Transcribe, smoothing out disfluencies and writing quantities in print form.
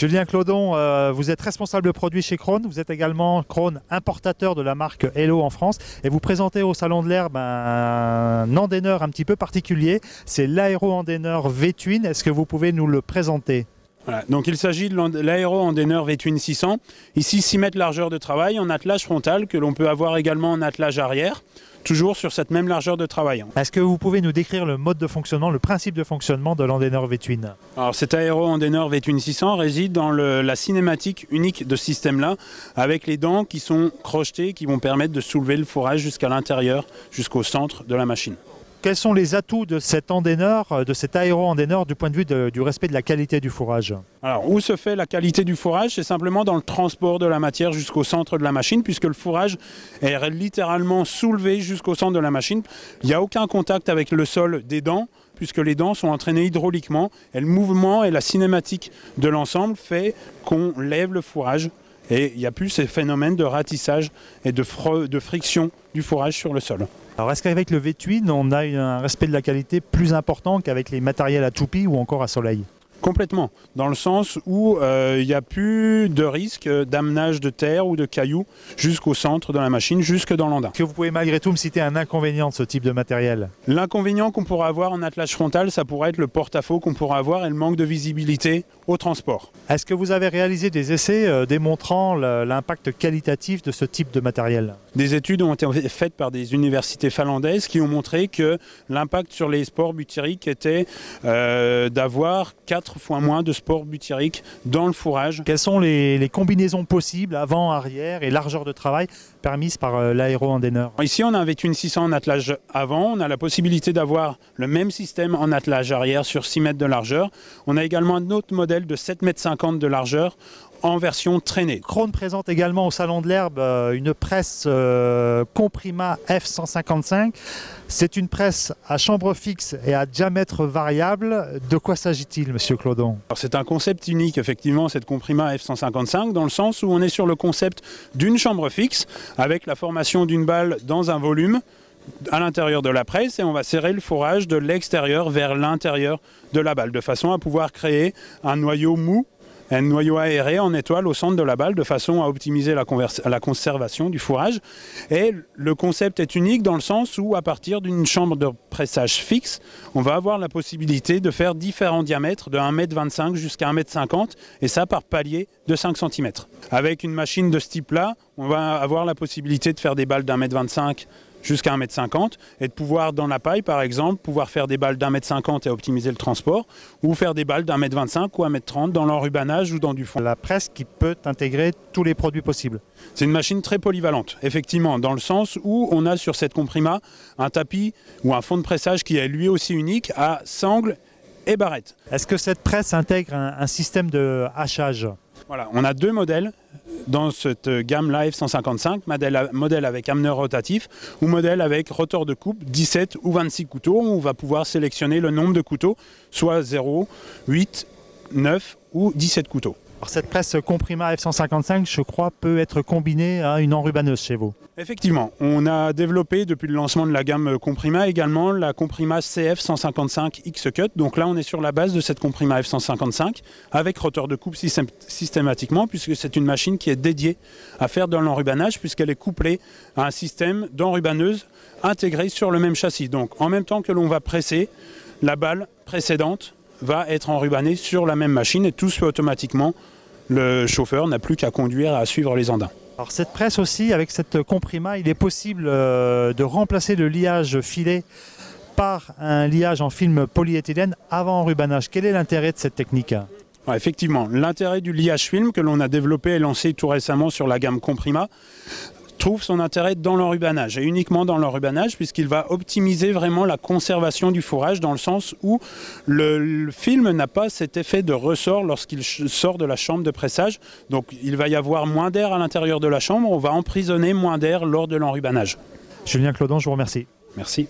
Julien Clodon, vous êtes responsable de produit chez Krone, vous êtes également Krone importateur de la marque Hello en France et vous présentez au Salon de l'Herbe un endaineur un petit peu particulier, c'est l'aéro-endaineur V-Twin. Est-ce que vous pouvez nous le présenter? Voilà, donc il s'agit de l'aéro-endaineur V-Twin 600, ici 6 mètres largeur de travail en attelage frontal que l'on peut avoir également en attelage arrière, toujours sur cette même largeur de travail. Est-ce que vous pouvez nous décrire le mode de fonctionnement, le principe de fonctionnement de l'endaineur V-Twin? Alors cet aéro-endaineur V-Twin 600 réside dans la cinématique unique de ce système-là, avec les dents qui sont crochetées, qui vont permettre de soulever le fourrage jusqu'à l'intérieur, jusqu'au centre de la machine. Quels sont les atouts de cet endaineur, de cet aéro-endaineur du point de vue du respect de la qualité du fourrage? Alors où se fait la qualité du fourrage? C'est simplement dans le transport de la matière jusqu'au centre de la machine, puisque le fourrage est littéralement soulevé jusqu'au centre de la machine. Il n'y a aucun contact avec le sol des dents, puisque les dents sont entraînées hydrauliquement, et le mouvement et la cinématique de l'ensemble fait qu'on lève le fourrage. Et il n'y a plus ces phénomènes de ratissage et de friction du fourrage sur le sol. Alors est-ce qu'avec le V-Twin, on a un respect de la qualité plus important qu'avec les matériels à toupie ou encore à soleil? Complètement, dans le sens où il n'y a plus de risque d'amenage de terre ou de cailloux jusqu'au centre de la machine, jusque dans l'andain. Est-ce que vous pouvez malgré tout me citer un inconvénient de ce type de matériel? L'inconvénient qu'on pourra avoir en attelage frontal, ça pourrait être le porte-à-faux qu'on pourra avoir et le manque de visibilité au transport. Est-ce que vous avez réalisé des essais démontrant l'impact qualitatif de ce type de matériel? Des études ont été faites par des universités finlandaises qui ont montré que l'impact sur les spores butyriques était d'avoir 4 fois moins de spores butyriques dans le fourrage. Quelles sont les combinaisons possibles, avant, arrière et largeur de travail permises par l'aéro-endaineur? Ici, on a un V-Twin 600 en attelage avant. On a la possibilité d'avoir le même système en attelage arrière sur 6 mètres de largeur. On a également un autre modèle de 7,50 m de largeur en version traînée. Krone présente également au Salon de l'Herbe une presse Comprima F155. C'est une presse à chambre fixe et à diamètre variable. De quoi s'agit-il, monsieur Clodon? C'est un concept unique, effectivement, cette Comprima F155, dans le sens où on est sur le concept d'une chambre fixe, avec la formation d'une balle dans un volume à l'intérieur de la presse, et on va serrer le fourrage de l'extérieur vers l'intérieur de la balle, de façon à pouvoir créer un noyau mou, un noyau aéré en étoile au centre de la balle, de façon à optimiser la conservation du fourrage. Et le concept est unique dans le sens où, à partir d'une chambre de pressage fixe, on va avoir la possibilité de faire différents diamètres de 1,25 m jusqu'à 1,50 m, et ça par palier de 5 cm. Avec une machine de ce type-là, on va avoir la possibilité de faire des balles d'1,25 m jusqu'à 1,50 m et de pouvoir, dans la paille par exemple, pouvoir faire des balles d'1,50 m et optimiser le transport, ou faire des balles d'1,25 m ou 1,30 m dans l'enrubanage ou dans du fond. La presse qui peut intégrer tous les produits possibles. C'est une machine très polyvalente, effectivement, dans le sens où on a sur cette Comprima un tapis ou un fond de pressage qui est lui aussi unique à sangle et barrette. Est-ce que cette presse intègre un système de hachage? Voilà, on a 2 modèles dans cette gamme-là F155, modèle avec ameneur rotatif ou modèle avec rotor de coupe 17 ou 26 couteaux. On va pouvoir sélectionner le nombre de couteaux, soit 0, 8, 9 ou 17 couteaux. Alors cette presse Comprima F155, je crois, peut être combinée à une enrubaneuse chez vous. Effectivement, on a développé depuis le lancement de la gamme Comprima également la Comprima CF155 X-Cut. Donc là, on est sur la base de cette Comprima F155 avec rotor de coupe systématiquement, puisque c'est une machine qui est dédiée à faire de l'enrubanage, puisqu'elle est couplée à un système d'enrubaneuse intégré sur le même châssis. Donc en même temps que l'on va presser, la balle précédente va être enrubanée sur la même machine et tout se fait automatiquement. Le chauffeur n'a plus qu'à conduire et à suivre les andins. Alors cette presse aussi, avec cette Comprima, il est possible de remplacer le liage filet par un liage en film polyéthylène avant enrubanage. Quel est l'intérêt de cette technique? Ouais, effectivement, l'intérêt du liage film que l'on a développé et lancé tout récemment sur la gamme Comprima trouve son intérêt dans l'enrubanage, et uniquement dans l'enrubanage, puisqu'il va optimiser vraiment la conservation du fourrage, dans le sens où le film n'a pas cet effet de ressort lorsqu'il sort de la chambre de pressage. Donc il va y avoir moins d'air à l'intérieur de la chambre, on va emprisonner moins d'air lors de l'enrubanage. Julien Clodon, je vous remercie. Merci.